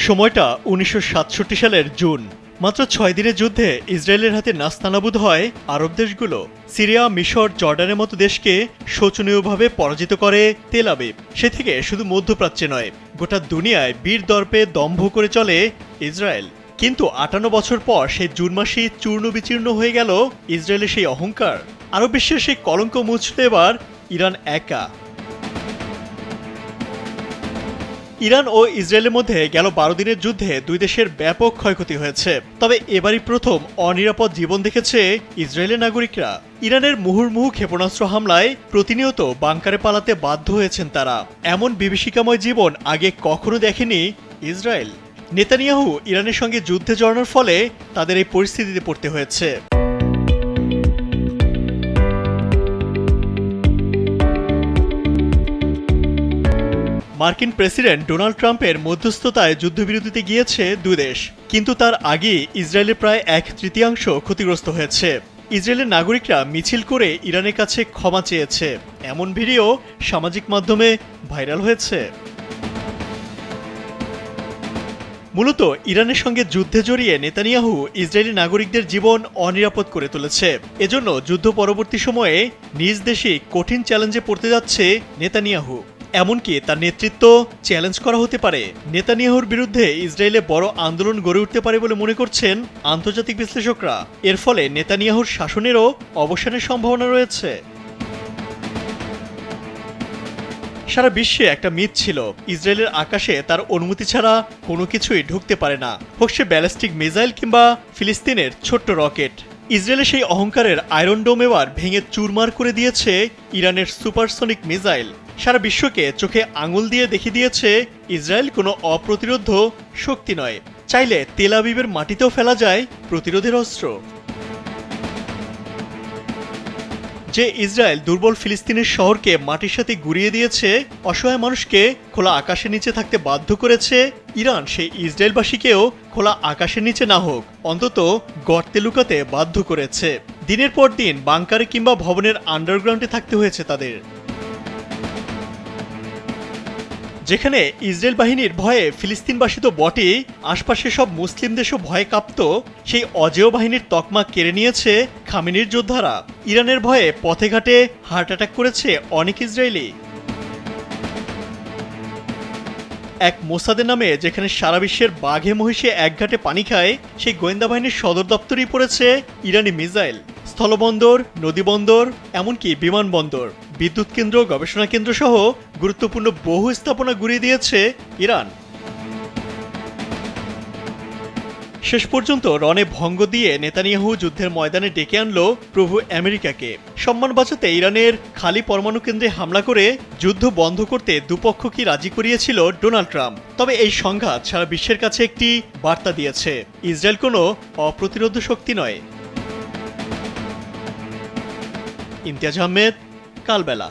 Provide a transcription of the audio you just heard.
সময়টা ১৯৬৭ সালের জুন। মাত্র ৬ দিনের যুদ্ধে ইসরায়েলের হাতে নাস্তানাবুদ হয় আরব দেশগুলো। সিরিয়া, মিশর, জর্ডানের মতো দেশকে শোচনীয়ভাবে পরাজিত করে তেল আবিব। সে থেকে শুধু মধ্যপ্রাচ্যে নয়, গোটা দুনিয়ায় বীর দর্পে দম্ভ করে চলে ইসরায়েল। কিন্তু ৫৮ বছর পর সেই জুন মাসেই চূর্ণ বিচীর্ণ হয়ে গেল ইসরায়েলের সেই অহংকার। আরব বিশ্বের সেই কলঙ্ক মুছল এবার ইরান একা। ইরান ও ইসরায়েলের মধ্যে গেল ১২ দিনের যুদ্ধে দুই দেশের ব্যাপক ক্ষয়ক্ষতি হয়েছে। তবে এবারই প্রথম অনিরাপদ জীবন দেখেছে ইসরায়েলের নাগরিকরা। ইরানের মুহুর্মুহু ক্ষেপণাস্ত্র হামলায় প্রতিনিয়ত বাংকারে পালাতে বাধ্য হয়েছেন তারা। এমন বিভীষিকাময় জীবন আগে কখনো দেখেনি ইসরায়েল। নেতানিয়াহু ইরানের সঙ্গে যুদ্ধে জড়ানোর ফলে তাদের এই পরিস্থিতিতে পড়তে হয়েছে। মার্কিন প্রেসিডেন্ট ডোনাল্ড ট্রাম্পের মধ্যস্থতায় যুদ্ধবিরতিতে গিয়েছে দুই দেশ, কিন্তু তার আগে ইসরায়েলের প্রায় ১/৩ ক্ষতিগ্রস্ত হয়েছে। ইসরায়েলের নাগরিকরা মিছিল করে ইরানের কাছে ক্ষমা চেয়েছে, এমন ভিডিও সামাজিক মাধ্যমে ভাইরাল হয়েছে। মূলত ইরানের সঙ্গে যুদ্ধে জড়িয়ে নেতানিয়াহু ইসরায়েলি নাগরিকদের জীবন অনিরাপদ করে তুলেছে। এজন্য যুদ্ধ পরবর্তী সময়ে নিজ দেশে কঠিন চ্যালেঞ্জে পড়তে যাচ্ছে নেতানিয়াহু। এমনকি তার নেতৃত্ব চ্যালেঞ্জ করা হতে পারে। নেতানিয়াহুর বিরুদ্ধে ইসরায়েলে বড় আন্দোলন গড়ে উঠতে পারে বলে মনে করছেন আন্তর্জাতিক বিশ্লেষকরা। এর ফলে নেতানিয়াহুর শাসনেরও অবসানের সম্ভাবনা রয়েছে। সারা বিশ্বে একটা মিথ ছিল, ইসরায়েলের আকাশে তার অনুমতি ছাড়া কোনো কিছুই ঢুকতে পারে না, হোক সে ব্যালিস্টিক মিসাইল কিংবা ফিলিস্তিনের ছোট্ট রকেট। ইসরায়েলের সেই অহংকারের আয়রন ডোম এবার ভেঙে চুরমার করে দিয়েছে ইরানের সুপারসনিক মিসাইল। সারা বিশ্বকে চোখে আঙুল দিয়ে দেখিয়ে দিয়েছে ইসরায়েল কোনো অপ্রতিরোধ্য শক্তি নয়। চাইলে তেল আবিবের মাটিতেও ফেলা যায় প্রতিরোধের অস্ত্র। যে ইসরায়েল দুর্বল ফিলিস্তিনের শহরকে মাটির সাথে গুঁড়িয়ে দিয়েছে, অসহায় মানুষকে খোলা আকাশের নিচে থাকতে বাধ্য করেছে, ইরান সেই ইসরায়েলবাসীকেও খোলা আকাশের নিচে না হোক অন্তত গর্তে লুকাতে বাধ্য করেছে। দিনের পর দিন বাংকারে কিংবা ভবনের আন্ডারগ্রাউন্ডে থাকতে হয়েছে তাদের। যেখানে ইসরায়েল বাহিনীর ভয়ে ফিলিস্তিনবাসী তো বটেই, আশপাশে সব মুসলিম দেশও ভয়ে কাঁপত, সেই অজেয় বাহিনীর তকমা কেড়ে নিয়েছে খামেনির যোদ্ধারা। ইরানের ভয়ে পথে ঘাটে হার্ট অ্যাটাক করেছে অনেক ইসরায়েলি। এক মোসাদের নামে যেখানে সারা বিশ্বের বাঘে মহিষে একঘাটে পানি খায়, সেই গোয়েন্দা বাহিনীর সদর দপ্তরই পড়েছে ইরানি মিসাইল। স্থলবন্দর, নদীবন্দর, এমনকি বিমানবন্দর, বিদ্যুৎ কেন্দ্র, গবেষণা কেন্দ্র সহ গুরুত্বপূর্ণ বহু স্থাপনা গুঁড়িয়ে দিয়েছে ইরান। শেষ পর্যন্ত রণে ভঙ্গ দিয়ে নেতানিয়াহু যুদ্ধের ময়দানে ডেকে আনল প্রভু আমেরিকাকে। সম্মান বাঁচাতে ইরানের খালি পরমাণু কেন্দ্রে হামলা করে যুদ্ধ বন্ধ করতে দুপক্ষকে রাজি করিয়েছিল ডোনাল্ড ট্রাম্প। তবে এই সংঘাত সারা বিশ্বের কাছে একটি বার্তা দিয়েছে, ইসরায়েল কোনো অপ্রতিরোধ্য শক্তি নয়। ইমতিয়াজ আহমেদ, কালবেলা।